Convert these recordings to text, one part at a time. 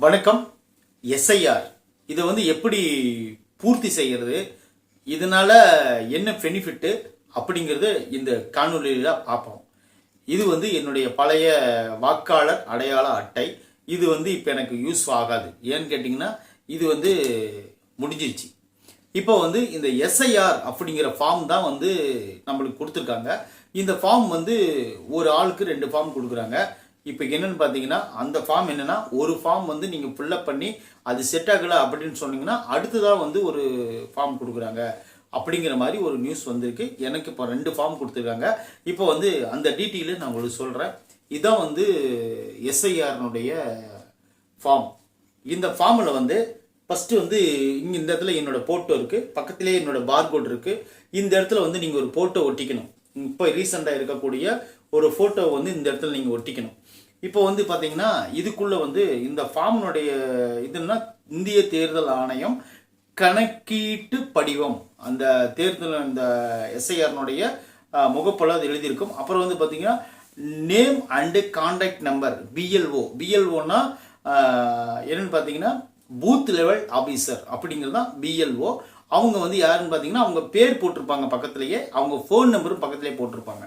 வணக்கம். எஸ்ஐஆர் இதை எப்படி பூர்த்தி செய்கிறது, இதனால என்ன பெனிஃபிட்டு அப்படிங்கிறது இந்த காணொலியில் பார்ப்போம். இது என்னுடைய பழைய வாக்காளர் அடையாள அட்டை. இது இப்போ எனக்கு யூஸ் ஆகாது. ஏன்னு கேட்டிங்கன்னா இது முடிஞ்சிருச்சு. இப்போ இந்த எஸ்ஐஆர் அப்படிங்கிற ஃபார்ம் தான் நம்மளுக்கு கொடுத்துருக்காங்க. இந்த ஃபார்ம் ஒரு ஆளுக்கு 2 ஃபார்ம் கொடுக்குறாங்க. இப்போ என்னன்னு பார்த்தீங்கன்னா அந்த ஃபார்ம் என்னன்னா, ஒரு ஃபார்ம் நீங்கள் ஃபில்லப் பண்ணி அது செட் ஆகலை அப்படின்னு சொன்னீங்கன்னா அடுத்ததாக ஒரு ஃபார்ம் கொடுக்குறாங்க அப்படிங்கிற மாதிரி ஒரு நியூஸ் வந்திருக்கு. எனக்கு இப்போ 2 ஃபார்ம் கொடுத்துருக்காங்க. இப்போ அந்த டீட்டெயிலு நான் உங்களுக்கு சொல்கிறேன். இதான் எஸ்ஐஆர்னுடைய ஃபார்ம். இந்த ஃபார்மில் ஃபஸ்ட்டு இங்கே இந்த இடத்துல என்னோட ஃபோட்டோ இருக்குது, பக்கத்திலே என்னோட பார்கோட் இருக்குது. இந்த இடத்துல நீங்கள் ஒரு ஃபோட்டோ ஒட்டிக்கணும். இப்போ ரீசெண்டாக இருக்கக்கூடிய ஒரு ஃபோட்டோ இந்த இடத்துல நீங்கள் ஒட்டிக்கணும். இப்போ பார்த்தீங்கன்னா இதுக்குள்ளே இந்த ஃபார்முடைய இதுன்னா இந்திய தேர்தல் ஆணையம் கணக்கீட்டு படிவம், அந்த தேர்தல் இந்த எஸ்ஐஆர்னுடைய முகப்பொல அது எழுதியிருக்கும். அப்புறம் பார்த்தீங்கன்னா நேம் அண்டு கான்டாக்ட் நம்பர் பிஎல்ஓனா என்னன்னு பார்த்தீங்கன்னா பூத் லெவல் ஆஃபீஸர் அப்படிங்கிறது தான் பிஎல்ஓ. அவங்க யாருன்னு பார்த்தீங்கன்னா அவங்க பேர் போட்டிருப்பாங்க பக்கத்துலேயே, அவங்க ஃபோன் நம்பரும் பக்கத்துலேயே போட்டிருப்பாங்க.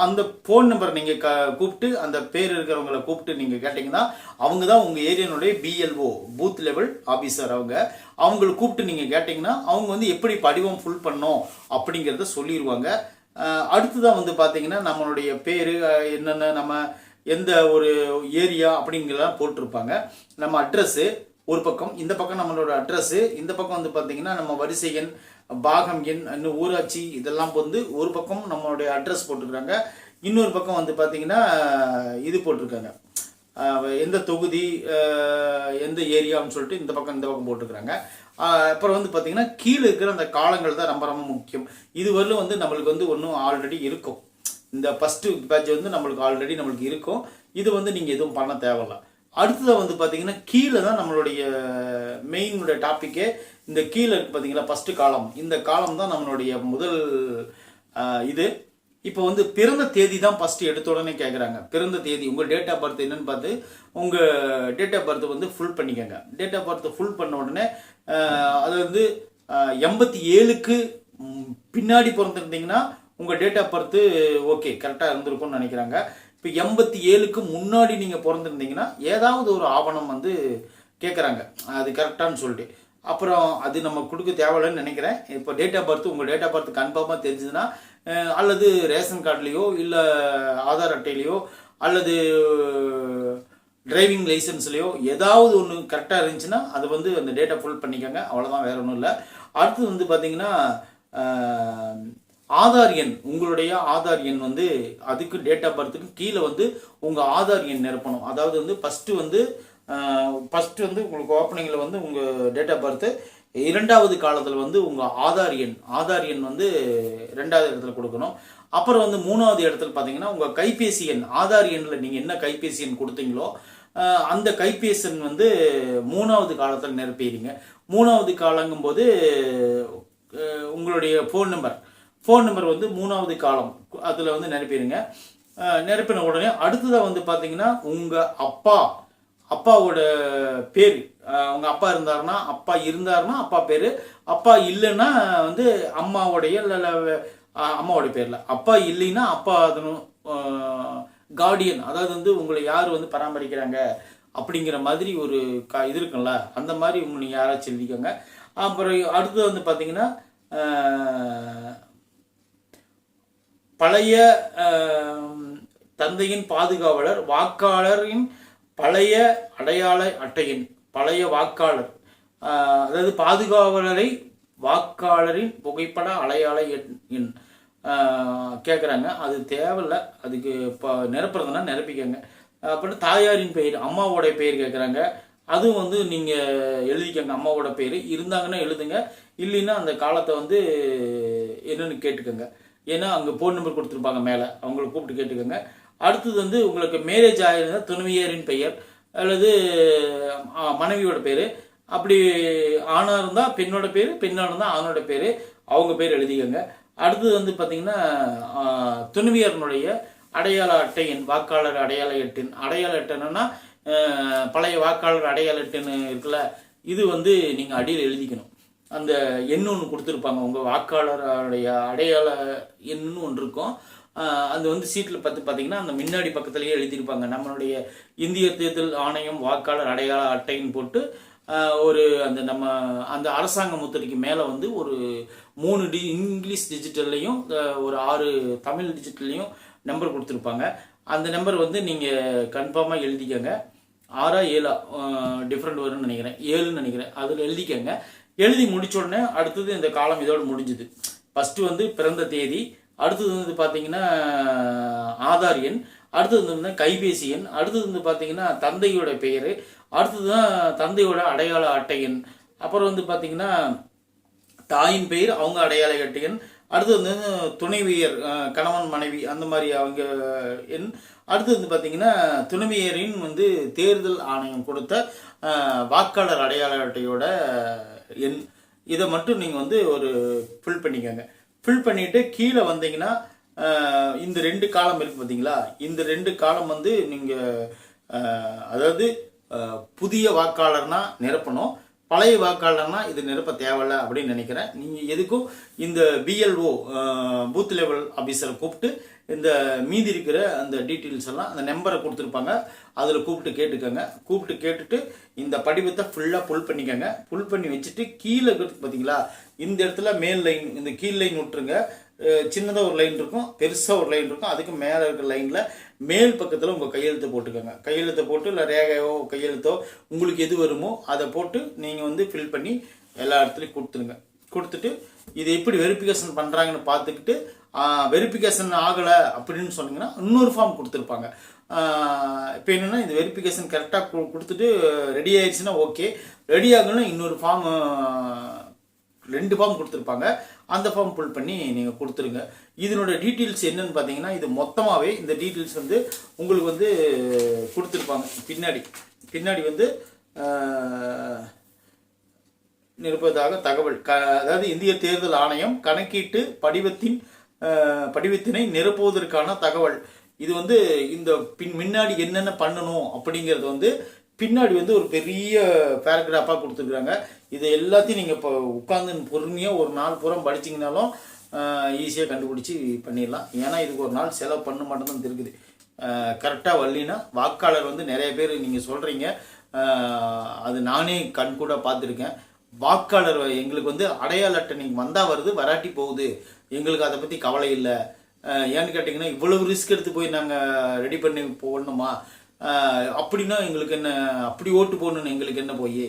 அந்த ஃபோன் நம்பர் நீங்கள் கூப்பிட்டு அந்த பேர் இருக்கிறவங்களை கூப்பிட்டு நீங்கள் கேட்டிங்கன்னா அவங்க தான் உங்கள் ஏரியானுடைய பிஎல்ஓ பூத் லெவல் ஆஃபீஸர். அவங்களை கூப்பிட்டு நீங்கள் கேட்டிங்கன்னா அவங்க எப்படி படிவம் ஃபுல் பண்ணோம் அப்படிங்கிறத சொல்லிடுவாங்க. அடுத்ததான் பார்த்தீங்கன்னா நம்மளுடைய பேர் என்னென்ன, நம்ம எந்த ஒரு ஏரியா அப்படிங்கிறதெல்லாம் போட்டிருப்பாங்க. நம்ம அட்ரஸ்ஸு ஒரு பக்கம், இந்த பக்கம் நம்மளோட அட்ரஸ்ஸு, இந்த பக்கம் பார்த்தீங்கன்னா நம்ம வரிசை எண், பாகம் எண், இன்னும் ஊராட்சி, இதெல்லாம் ஒரு பக்கம் நம்மளுடைய அட்ரஸ் போட்டுருக்காங்க. இன்னொரு பக்கம் பார்த்தீங்கன்னா இது போட்டிருக்காங்க, எந்த தொகுதி எந்த ஏரியான்னு சொல்லிட்டு இந்த பக்கம் போட்டிருக்கிறாங்க. அப்புறம் பார்த்தீங்கன்னா கீழே இருக்கிற அந்த காலங்கள் தான் ரொம்ப ரொம்ப முக்கியம். இது வரலும் நம்மளுக்கு ஒன்றும் ஆல்ரெடி இருக்கும். இந்த ஃபஸ்ட்டு பேட்ச் நம்மளுக்கு ஆல்ரெடி இருக்கும். இது நீங்கள் எதுவும் பண்ண தேவையில்ல. அடுத்ததாக பார்த்தீங்கன்னா கீழே தான் நம்மளுடைய மெயினுடைய டாப்பிக்கே. இந்த கீழே இருக்குது பார்த்தீங்களா ஃபஸ்ட்டு காலம், இந்த காலம் தான் நம்மளுடைய முதல் இது. இப்போ பிறந்த தேதி தான் ஃபஸ்ட்டு எடுத்த உடனே கேட்குறாங்க. பிறந்த தேதி, உங்கள் டேட் ஆஃப் பர்த் என்னன்னு பார்த்து உங்கள் டேட் ஆஃப் பர்த் ஃபுல் பண்ணிக்கோங்க. டேட் ஆஃப் பர்த் ஃபுல் பண்ண உடனே அது 87க்கு பின்னாடி பிறந்திருந்தீங்கன்னா உங்கள் டேட் ஆஃப் பர்த்து ஓகே கரெக்டாக இருந்திருக்கும்னு நினைக்கிறாங்க. இப்போ 87க்கு முன்னாடி நீங்கள் பிறந்திருந்தீங்கன்னா ஏதாவது ஒரு ஆவணம் கேட்குறாங்க, அது கரெக்டானு சொல்லிட்டு. அப்புறம் அது நம்ம கொடுக்க தேவையில்லைன்னு நினைக்கிறேன். இப்போ டேட் ஆஃப் பர்த், உங்கள் டேட் ஆஃப் பர்த் கன்ஃபார்மாக தெரிஞ்சதுன்னா, அல்லது ரேஷன் கார்டுலேயோ இல்லை ஆதார் அட்டையிலையோ அல்லது டிரைவிங் லைசன்ஸ்லையோ ஏதாவது ஒன்று கரெக்டாக இருந்துச்சுன்னா அது அந்த டேட்டா ஃபுல் பண்ணிக்கோங்க. அவ்வளோதான், வேற ஒன்றும் இல்லை. அடுத்து பார்த்தீங்கன்னா ஆதார் எண், உங்களுடைய ஆதார் எண் அதுக்கு டேட் ஆஃப் பர்த்துக்கு கீழே உங்கள் ஆதார் எண் நிரப்பணும். அதாவது ஃபஸ்ட்டு உங்களுக்கு ஓப்பனிங்கில் உங்கள் டேட் ஆஃப் பர்த்து, 2வது காலத்தில் உங்கள் ஆதார் எண் 2வது இடத்துல கொடுக்கணும். அப்புறம் 3வது இடத்துல பார்த்தீங்கன்னா உங்கள் கைபேசி எண், ஆதார் எண்ணில் நீங்கள் என்ன கைபேசி எண் கொடுத்தீங்களோ அந்த கைபேசி எண் 3வது காலத்தில் நிரப்பிடுங்க. 3வது காலங்கும்போது உங்களுடைய ஃபோன் நம்பர் 3வது காலம் அதில் நிரப்பிடுங்க. நிரப்பின உடனே அடுத்ததாக பார்த்தீங்கன்னா உங்கள் அப்பாவோட பேர், உங்கள் அப்பா இருந்தாருன்னா அப்பா பேர், அப்பா இல்லைன்னா அம்மாவோடைய இல்லை அம்மாவோடைய பேரில், அப்பா இல்லைன்னா அப்பா அதனும் கார்டியன், அதாவது உங்களை யார் பராமரிக்கிறாங்க அப்படிங்கிற மாதிரி ஒரு இது இருக்குல்ல, அந்த மாதிரி நீங்கள் யாராச்சும் எழுதிக்கோங்க. அப்புறம் அடுத்தது பார்த்தீங்கன்னா பழைய தந்தையின் பாதுகாவலர் வாக்காளரின் பழைய அடையாள அட்டையின் பழைய வாக்காளர், அதாவது பாதுகாவலரை வாக்காளரின் புகைப்பட அடையாள எண் கேட்குறாங்க. அது தேவையில்லை, அதுக்கு இப்போ நிரப்புறதுன்னா நிரப்பிக்கங்க. அப்புறம் தாயாரின் பெயர், அம்மாவோடைய பெயர் கேட்குறாங்க. அதுவும் நீங்கள் எழுதிக்கங்க. அம்மாவோட பேர் இருந்தாங்கன்னா எழுதுங்க, இல்லைன்னா அந்த காலத்தை என்னென்னு கேட்டுக்கோங்க. ஏன்னா அங்கே ஃபோன் நம்பர் கொடுத்துருப்பாங்க மேலே, அவங்கள கூப்பிட்டு கேட்டுக்கோங்க. அடுத்தது உங்களுக்கு மேரேஜ் ஆகிருந்தால் துணைவியாரின் பெயர் அல்லது மனைவியோட பேர், அப்படி ஆணாக இருந்தால் பெண்ணோட பேர், பெண்ணாக இருந்தால் ஆணோட பேர், அவங்க பேர் எழுதிக்கோங்க. அடுத்தது பார்த்தீங்கன்னா துணைவியாரனுடைய அடையாள அட்டை எண், வாக்காளர் அடையாள அட்டை என்னன்னா பழைய வாக்காளர் அடையாள அட்டைன்னு இருக்குல்ல, இது வந்து நீங்கள் அடியில் எழுதிக்கணும். அந்த எண் ஒன்று கொடுத்துருப்பாங்க, உங்கள் வாக்காளருடைய அடையாள எண்ணுன்னு ஒன்று இருக்கும். அது வந்து சீட்டில் பார்த்தீங்கன்னா அந்த முன்னாடி பக்கத்துலேயே எழுதியிருப்பாங்க, நம்மளுடைய இந்திய தேர்தல் ஆணையம் வாக்காளர் அடையாள அட்டைன்னு போட்டு ஒரு அந்த நம்ம அந்த அரசாங்க முத்திரைக்கு மேலே வந்து ஒரு 3 இங்கிலீஷ் டிஜிட்டல்லையும் ஒரு 6 தமிழ் டிஜிட்டல்லையும் நம்பர் கொடுத்துருப்பாங்க. அந்த நம்பர் வந்து நீங்கள் கன்ஃபார்மாக எழுதிக்கங்க. 6 7 டிஃப்ரெண்ட் வரும்னு நினைக்கிறேன், 7ன்னு நினைக்கிறேன். அதில் எழுதிக்கங்க. எழுதி முடிச்ச உடனே அடுத்தது இந்த காலம் இதோடு முடிஞ்சுது. ஃபஸ்ட்டு வந்து பிறந்த தேதி, அடுத்தது வந்து பார்த்தீங்கன்னா ஆதார் எண், அடுத்தது வந்து கைபேசி எண், அடுத்தது வந்து பார்த்தீங்கன்னா தந்தையோட பெயர், அடுத்தது தான் தந்தையோட அடையாள அட்டை எண், அப்புறம் வந்து பார்த்தீங்கன்னா தாயின் பெயர் அவங்க அடையாள அட்டை எண், அடுத்தது வந்து துணைவியர் கணவன் மனைவி அந்த மாதிரி அவங்க எண், அடுத்தது வந்து பார்த்தீங்கன்னா துணைவியரின் வந்து தேர்தல் ஆணையம் கொடுத்த வாக்காளர் அடையாள அட்டையோட எண். இதை மட்டும் நீங்கள் வந்து ஒரு ஃபில் பண்ணிக்கோங்க. ஃபில் பண்ணிவிட்டு கீழே வந்தீங்கன்னா இந்த 2 காலம் இருக்குது பார்த்தீங்களா, இந்த 2 காலம் வந்து நீங்கள் அதாவது புதிய வாக்காளர்னா நிரப்பணும், பழைய வாக்காளர்னா இது நிரப்ப தேவையில்லை அப்படின்னு நினைக்கிறேன். நீங்கள் எதுக்கும் இந்த பிஎல்ஓ பூத் லெவல் ஆஃபீஸரை கூப்பிட்டு இந்த மீதி இருக்கிற அந்த டீட்டெயில்ஸ் எல்லாம் அந்த நம்பரை கொடுத்துருப்பாங்க, அதில் கூப்பிட்டு கேட்டுக்கோங்க. கூப்பிட்டு கேட்டுட்டு இந்த படிவத்தை ஃபுல்லாக புல் பண்ணிக்கோங்க. புல் பண்ணி வச்சுட்டு கீழே இருக்கிறது பார்த்தீங்களா, இந்த இடத்துல மேல் லைன், இந்த கீழ் லைன் விட்டுருங்க. சின்னதாக ஒரு லைன் இருக்கும், பெருசாக ஒரு லைன் இருக்கும். அதுக்கு மேலே இருக்கிற லைனில் மேல் பக்கத்தில் உங்கள் கையெழுத்தை போட்டுக்கோங்க. கையெழுத்தை போட்டு இல்லை ரேகையோ கையெழுத்தோ உங்களுக்கு எது வருமோ அதை போட்டு நீங்கள் வந்து ஃபில் பண்ணி எல்லா இடத்துலையும் கொடுத்துருங்க. கொடுத்துட்டு இது எப்படி வெரிஃபிகேஷன் பண்ணுறாங்கன்னு பார்த்துக்கிட்டு வெரிஃபிகேஷன் ஆகலை அப்படின்னு சொன்னீங்கன்னா இன்னொரு ஃபார்ம் கொடுத்துருப்பாங்க. இப்போ என்னென்னா இந்த வெரிஃபிகேஷன் கரெக்டாக கொடுத்துட்டு ரெடி ஆயிடுச்சுன்னா ஓகே, ரெடி ஆகணும் இன்னொரு ஃபார்ம் 2 ஃபார்ம் கொடுத்துருப்பாங்க, அந்த ஃபார்ம் ஃபுல் பண்ணி நீங்கள் கொடுத்துருங்க. இதனோட டீட்டெயில்ஸ் என்னன்னு பார்த்தீங்கன்னா இது மொத்தமாகவே இந்த டீட்டெயில்ஸ் வந்து உங்களுக்கு வந்து கொடுத்துருப்பாங்க. பின்னாடி வந்து நிற்பதாக தகவல், அதாவது இந்திய தேர்தல் ஆணையம் கணக்கீட்டு படிவத்தினை நிரப்புவதற்கான தகவல். இது வந்து இந்த முன்னாடி என்னென்ன பண்ணணும் அப்படிங்கிறது வந்து பின்னாடி வந்து ஒரு பெரிய பேராகிராஃபாக கொடுத்துருக்குறாங்க. இது எல்லாத்தையும் நீங்கள் இப்போ உட்காந்து பொறுமையாக ஒரு நாள் பூரா படிச்சிங்கனாலும் ஈஸியாக கண்டுபிடிச்சி பண்ணிடலாம். ஏன்னா இதுக்கு ஒரு நாள் செலவு பண்ண மட்டும்தான் இருக்குது. கரெக்டாக வரலினா வாக்காளர் வந்து நிறைய பேர் நீங்கள் சொல்கிறீங்க, அது நானே கண்கூட பார்த்துருக்கேன். வாக்காளர் எங்களுக்கு வந்து அடையாள அட்டை நீங்கள் வந்தால் வருது, வராட்டி போகுது, எங்களுக்கு அதை பற்றி கவலை இல்லை. ஏன்னு கேட்டிங்கன்னா இவ்வளவு ரிஸ்க் எடுத்து போய் நாங்கள் ரெடி பண்ணி போடணுமா அப்படின்னா எங்களுக்கு என்ன, அப்படி ஓட்டு போடணுன்னு எங்களுக்கு என்ன, போய்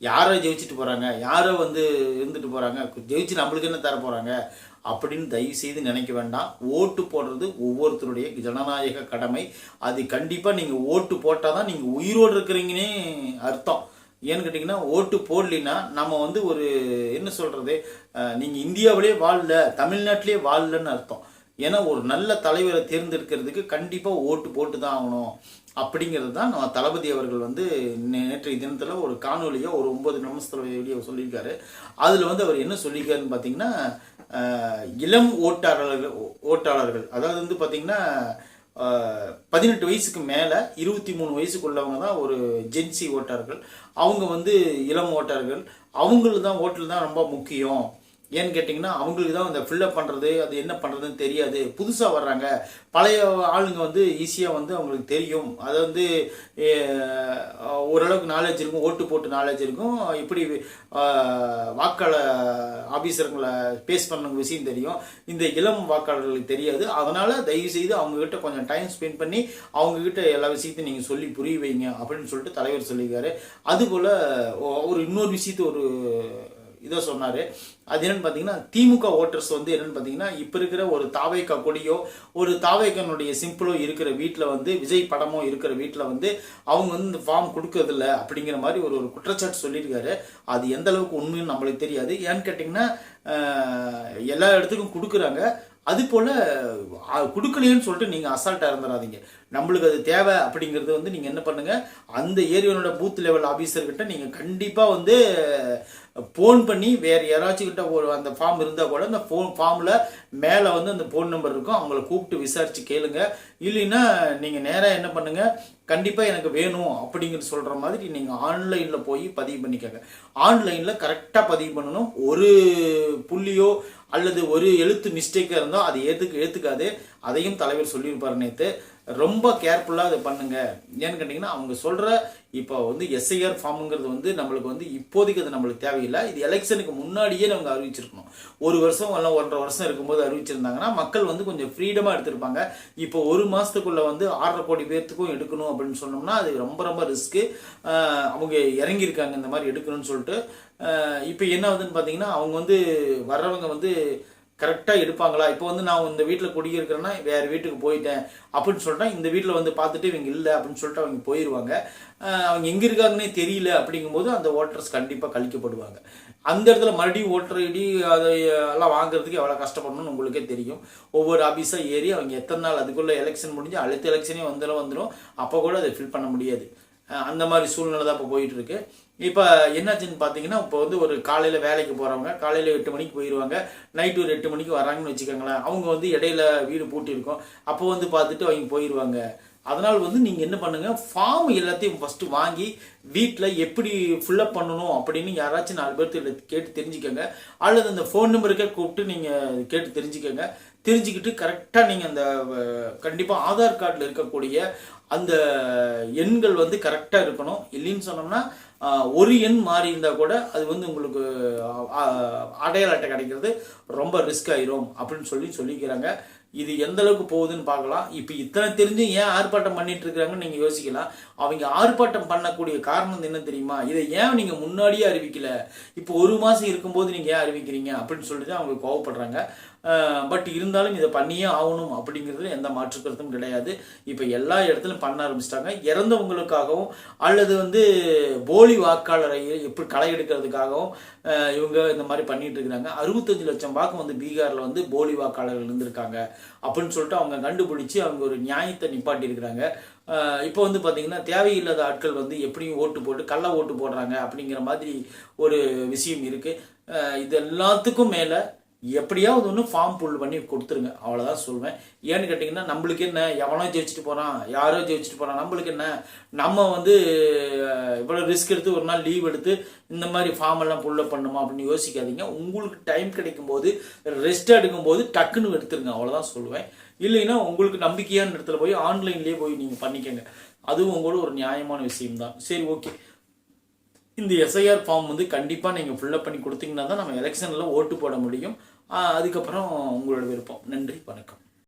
யாரை ஜெயிச்சுட்டு போகிறாங்க, யாரை வந்து இருந்துட்டு போகிறாங்க, ஜெயிச்சு நம்மளுக்கு என்ன தர போகிறாங்க அப்படின்னு தயவு செய்து நினைக்க வேண்டாம். ஓட்டு போடுறது ஒவ்வொருத்தருடைய ஜனநாயக கடமை. அது கண்டிப்பாக நீங்கள் ஓட்டு போட்டால் தான் நீங்கள் உயிரோடு இருக்கிறீங்கன்னே அர்த்தம். ஏன்னு கேட்டிங்கன்னா ஓட்டு போடலின்னா நம்ம வந்து ஒரு என்ன சொல்கிறது, நீங்கள் இந்தியாவிலே வாழல, தமிழ்நாட்டிலே வாழலன்னு அர்த்தம். ஏன்னா ஒரு நல்ல தலைவரை தேர்ந்தெடுக்கிறதுக்கு கண்டிப்பாக ஓட்டு போட்டு தான் ஆகணும் அப்படிங்கிறது தான் நம்ம தளபதி அவர்கள் வந்து நேற்றைய தினத்தில் ஒரு காணொலியோ ஒரு 9 நிமிஷத்தில் வீடியோ சொல்லியிருக்காரு. அதில் வந்து அவர் என்ன சொல்லியிருக்காருன்னு பார்த்தீங்கன்னா இளம் ஓட்டாளர்கள் அதாவது வந்து பார்த்தீங்கன்னா 18 வயசுக்கு மேலே 23 வயசுக்குள்ளவங்க தான் ஒரு ஜென்சி ஓட்டாளர்கள். அவங்க வந்து இளம் ஓட்டாளர்கள், அவங்களுக்கு தான் ஓட்டில் தான் ரொம்ப முக்கியம். ஏன்னு கேட்டிங்கன்னா அவங்களுக்கு தான் இந்த ஃபில்லப் பண்ணுறது அது என்ன பண்ணுறதுன்னு தெரியாது, புதுசாக வர்றாங்க. பழைய ஆளுங்க வந்து ஈஸியாக வந்து அவங்களுக்கு தெரியும், அதை வந்து ஓரளவுக்கு நாலேஜ் இருக்கும், ஓட்டு போட்டு நாலேஜ் இருக்கும், இப்படி வாக்காளர் ஆஃபீஸருங்களை பேஸ் பண்ண விஷயம் தெரியும். இந்த இளம் வாக்காளர்களுக்கு தெரியாது. அதனால் தயவுசெய்து அவங்கக்கிட்ட கொஞ்சம் டைம் ஸ்பெண்ட் பண்ணி அவங்கக்கிட்ட எல்லா விஷயத்தையும் நீங்கள் சொல்லி புரிய வைங்க அப்படின்னு சொல்லிட்டு தலைவர் சொல்லியிருக்காரு. அதுபோல் ஒரு இன்னொரு விஷயத்தை ஒரு இதை சொன்னார். அது என்னென்னு பார்த்தீங்கன்னா திமுக ஓட்டர்ஸ் வந்து என்னென்னு பார்த்தீங்கன்னா இப்போ இருக்கிற ஒரு தாவேக்கா கொடியோ ஒரு தாவேக்கனுடைய சிம்பிளோ இருக்கிற வீட்டில் வந்து விஜய் படமோ இருக்கிற வீட்டில் வந்து அவங்க வந்து இந்த ஃபார்ம் கொடுக்கறதில்ல அப்படிங்கிற மாதிரி ஒரு குற்றச்சாட்டு சொல்லியிருக்காரு. அது எந்த அளவுக்கு உண்மைன்னு நம்மளுக்கு தெரியாது. ஏன்னு கேட்டிங்கன்னா எல்லா இடத்துக்கும் கொடுக்குறாங்க. அது போல் கொடுக்கலையேன்னு சொல்லிட்டு நீங்கள் அசால்ட்டாக இருந்துடாதீங்க. நம்மளுக்கு அது தேவை அப்படிங்கிறது வந்து நீங்கள் என்ன பண்ணுங்கள், அந்த ஏரியாவோட பூத் லெவல் ஆஃபீஸர்கிட்ட நீங்கள் கண்டிப்பாக வந்து ஃபோன் பண்ணி வேறு யாராச்சும் கிட்ட ஒரு அந்த ஃபார்ம் இருந்தால் கூட அந்த ஃபார்மில் மேலே வந்து அந்த ஃபோன் நம்பர் இருக்கும், அவங்கள கூப்பிட்டு விசாரித்து கேளுங்க. இல்லைன்னா நீங்கள் நேராக என்ன பண்ணுங்கள், கண்டிப்பாக எனக்கு வேணும் அப்படிங்கிறது சொல்கிற மாதிரி நீங்கள் ஆன்லைனில் போய் பதிவு பண்ணிக்கோங்க. ஆன்லைனில் கரெக்டாக பதிவு பண்ணணும். ஒரு புள்ளியோ அல்லது ஒரு எழுத்து மிஸ்டேக்காக இருந்தால் அது ஏற்றுக்காது. அதையும் தலைவர் சொல்லியிருப்பார் நேற்று. ரொம்ப கேர்ஃபுல்லாக அதை பண்ணுங்க. ஏன்னு கேட்டிங்கன்னா அவங்க சொல்கிற இப்போ வந்து எஸ்ஐஆர் ஃபார்முங்கிறது வந்து நம்மளுக்கு வந்து இப்போதைக்கு அது நம்மளுக்கு தேவையில்லை. இது எலெக்ஷனுக்கு முன்னாடியே அவங்க அறிவிச்சிருக்கணும். 1 வருஷம் இல்லை 1.5 வருஷம் இருக்கும்போது அறிவிச்சிருந்தாங்கன்னா மக்கள் வந்து கொஞ்சம் ஃப்ரீடமாக எடுத்திருப்பாங்க. இப்போ 1 மாதத்துக்குள்ளே வந்து 6.5 கோடி பேர்த்துக்கும் எடுக்கணும் அப்படின்னு சொன்னோம்னா அது ரொம்ப ரொம்ப ரிஸ்க்கு. அவங்க இறங்கியிருக்காங்க இந்த மாதிரி எடுக்கணும்னு சொல்லிட்டு. இப்போ என்ன ஆகுதுன்னு பார்த்தீங்கன்னா அவங்க வந்து வர்றவங்க வந்து கரெக்டாக எடுப்பாங்களா? இப்போ வந்து நான் இந்த வீட்டில் குடியிருக்கிறேன்னா வேறு வீட்டுக்கு போயிட்டேன் அப்படின்னு சொல்லிட்டா இந்த வீட்டில் வந்து பார்த்துட்டு இவங்க இல்லை அப்படின்னு சொல்லிட்டு அவங்க போயிடுவாங்க. அவங்க எங்கே இருக்காங்கன்னே தெரியல. அப்படிங்கும்போது அந்த ஓட்டர்ஸ் கண்டிப்பாக கழிக்கப்படுவாங்க. அந்த இடத்துல மறுபடியும் ஓட்டர் ஐடி அதை எல்லாம் வாங்குறதுக்கு எவ்வளோ கஷ்டப்படணும்னு உங்களுக்கே தெரியும். ஒவ்வொரு ஆஃபீஸாக ஏறி அவங்க எத்தனை நாள் அதுக்குள்ளே எலெக்ஷன் முடிஞ்சு அடுத்த எலெக்ஷனே வந்துடும். அப்போ கூட அதை ஃபில் பண்ண முடியாது. அந்த மாதிரி சூழ்நிலை தான் இப்போ போயிட்டு இருக்கு. இப்போ என்னாச்சுன்னு பார்த்தீங்கன்னா இப்போ வந்து ஒரு காலையில் வேலைக்கு போகிறவங்க காலையில் 8 மணிக்கு போயிடுவாங்க, நைட்டு ஒரு 8 மணிக்கு வராங்கன்னு வச்சுக்கோங்களேன். அவங்க வந்து இடையில வீடு பூட்டியிருக்கோம், அப்போ வந்து பார்த்துட்டு அவங்க போயிடுவாங்க. அதனால் வந்து நீங்கள் என்ன பண்ணுங்கள், ஃபார்ம் எல்லாத்தையும் ஃபஸ்ட்டு வாங்கி வீட்டில் எப்படி ஃபில்லப் பண்ணணும் அப்படின்னு யாராச்சும் 4 பேர்த்து கேட்டு தெரிஞ்சுக்கோங்க. அல்லது அந்த ஃபோன் நம்பருக்கே கூப்பிட்டு நீங்கள் கேட்டு தெரிஞ்சுக்கோங்க. தெரிஞ்சுக்கிட்டு கரெக்டாக நீங்கள் அந்த கண்டிப்பாக ஆதார் கார்டில் இருக்கக்கூடிய அந்த எண்கள் வந்து கரெக்டாக இருக்கணும். இல்லைன்னு சொன்னோம்னா ஒரு எண் மாறி இருந்தால் கூட அது வந்து உங்களுக்கு அடையாள அட்டை கிடைக்கிறது ரொம்ப ரிஸ்க் ஆயிரும் அப்படின்னு சொல்லிக்கிறாங்க. இது எந்த அளவுக்கு போகுதுன்னு பார்க்கலாம். இப்போ இத்தனை தெரிஞ்சு ஏன் ஆர்ப்பாட்டம் பண்ணிட்டு இருக்கிறாங்கன்னு நீங்கள் யோசிக்கலாம். அவங்க ஆர்ப்பாட்டம் பண்ணக்கூடிய காரணம் என்ன தெரியுமா? இதை ஏன் நீங்கள் முன்னாடியே அறிவிக்கல, இப்போ 1 மாதம் இருக்கும்போது நீங்கள் ஏன் அறிவிக்கிறீங்க அப்படின்னு சொல்லிட்டு அவங்க கோவப்படுறாங்க. பட் இருந்தாலும் இதை பண்ணியே ஆகணும் அப்படிங்கிறது எந்த மாற்று கருத்தும் கிடையாது. இப்போ எல்லா இடத்துலையும் பண்ண ஆரம்பிச்சிட்டாங்க. இறந்தவங்களுக்காகவும் அல்லது வந்து போலி வாக்காளரை எப்படி களை எடுக்கிறதுக்காகவும் இவங்க இந்த மாதிரி பண்ணிட்டு இருக்கிறாங்க. 65 லட்சம் வாக்கு வந்து பீகாரில் வந்து போலி வாக்காளர்கள் இருந்திருக்காங்க அப்படின்னு சொல்லிட்டு அவங்க கண்டுபிடிச்சி அவங்க ஒரு நியாயத்தை நிப்பாட்டி இருக்கிறாங்க. இப்போ வந்து பார்த்தீங்கன்னா தேவையில்லாத ஆட்கள் வந்து எப்படியும் ஓட்டு போட்டு கள்ள ஓட்டு போடுறாங்க அப்படிங்கிற மாதிரி ஒரு விஷயம் இருக்குது. இது எல்லாத்துக்கும் மேலே எப்படியாவது ஒன்று ஃபார்ம் புல் பண்ணி கொடுத்துருங்க, அவ்வளோதான் சொல்வேன். ஏன்னு கேட்டிங்கன்னா நம்மளுக்கு என்ன, எவனோ ஜெயிச்சுட்டு போகிறான், யாரோ ஜெயிச்சுட்டு போகிறான், நம்மளுக்கு என்ன, நம்ம வந்து இவ்வளோ ரிஸ்க் எடுத்து ஒரு நாள் லீவ் எடுத்து இந்த மாதிரி ஃபார்ம் எல்லாம் புல்லப் பண்ணுமா அப்படின்னு யோசிக்காதீங்க. உங்களுக்கு டைம் கிடைக்கும் போது ரெஸ்ட் எடுக்கும்போது டக்குன்னு எடுத்துருங்க, அவ்வளோதான் சொல்லுவேன். இல்லைன்னா உங்களுக்கு நம்பிக்கையான இடத்துல போய் ஆன்லைன்லேயே போய் நீங்கள் பண்ணிக்கோங்க. அதுவும் உங்களோட ஒரு நியாயமான விஷயம்தான். சரி, ஓகே. இந்த எஸ்ஐஆர் ஃபார்ம் வந்து கண்டிப்பாக நீங்கள் ஃபில்லப் பண்ணி கொடுத்தீங்கன்னா தான் நம்ம எலெக்ஷனில் ஓட்டு போட முடியும். அதுக்கப்புறம் உங்களோட விருப்பம். நன்றி, வணக்கம்.